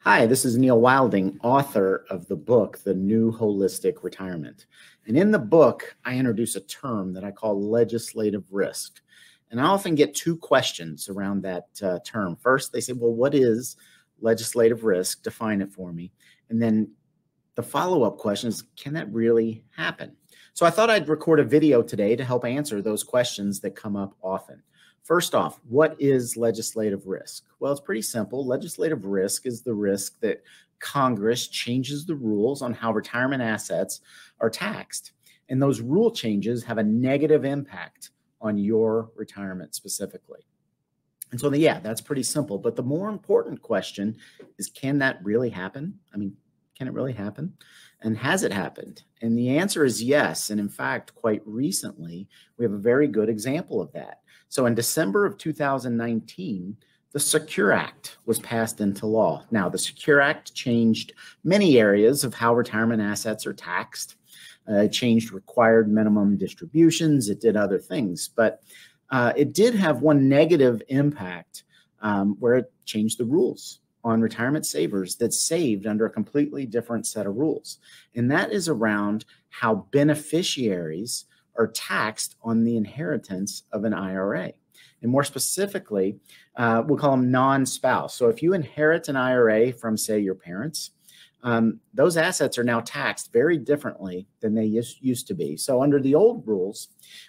Hi, this is Neil Wilding, author of the book, The New Holistic Retirement. And in the book, I introduce a term that I call legislative risk. And I often get two questions around that term. First, they say, well, what is legislative risk? Define it for me. And then the follow-up question is, can that really happen? So I thought I'd record a video today to help answer those questions that come up often. First off, what is legislative risk? Well, it's pretty simple. Legislative risk is the risk that Congress changes the rules on how retirement assets are taxed. And those rule changes have a negative impact on your retirement specifically. And so, yeah, that's pretty simple. But the more important question is, can that really happen? I mean, can it really happen? And has it happened? And the answer is yes. And in fact, quite recently, we have a very good example of that. So in December of 2019, the Secure Act was passed into law. Now, the Secure Act changed many areas of how retirement assets are taxed. It changed required minimum distributions. It did other things. But it did have one negative impact where it changed the rules on retirement savers that saved under a completely different set of rules. And that is around how beneficiaries are taxed on the inheritance of an IRA. And more specifically, we'll call them non-spouse. So if you inherit an IRA from, say, your parents, those assets are now taxed very differently than they used to be. So under the old rules,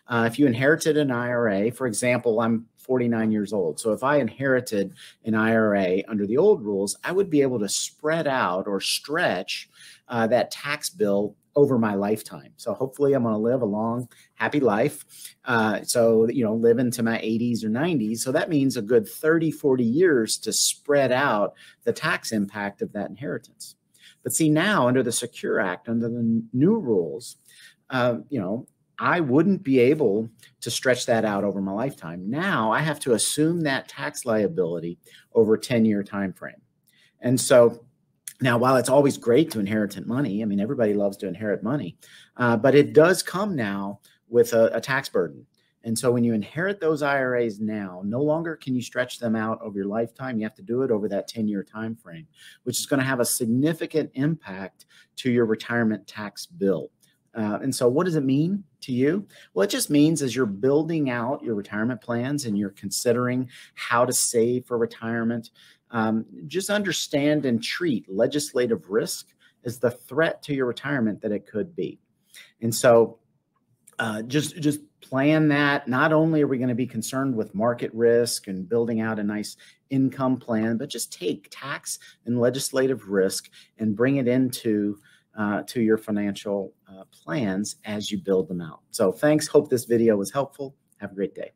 if you inherited an IRA, for example, I'm 49 years old. So if I inherited an IRA under the old rules, I would be able to spread out or stretch that tax bill over my lifetime. So hopefully I'm going to live a long, happy life. Live into my 80s or 90s. So that means a good 30, 40 years to spread out the tax impact of that inheritance. But see, now under the Secure Act, under the new rules, I wouldn't be able to stretch that out over my lifetime. Now I have to assume that tax liability over a 10-year time frame. And so now, while it's always great to inherit money, I mean, everybody loves to inherit money, but it does come now with a tax burden. And so when you inherit those IRAs now, no longer can you stretch them out over your lifetime. You have to do it over that 10-year time frame, which is going to have a significant impact to your retirement tax bill. And so what does it mean to you? Well, it just means as you're building out your retirement plans and you're considering how to save for retirement, just understand and treat legislative risk as the threat to your retirement that it could be. And so just plan that. Not only are we going to be concerned with market risk and building out a nice income plan, but just take tax and legislative risk and bring it into to your financial plans as you build them out. So thanks. Hope this video was helpful. Have a great day.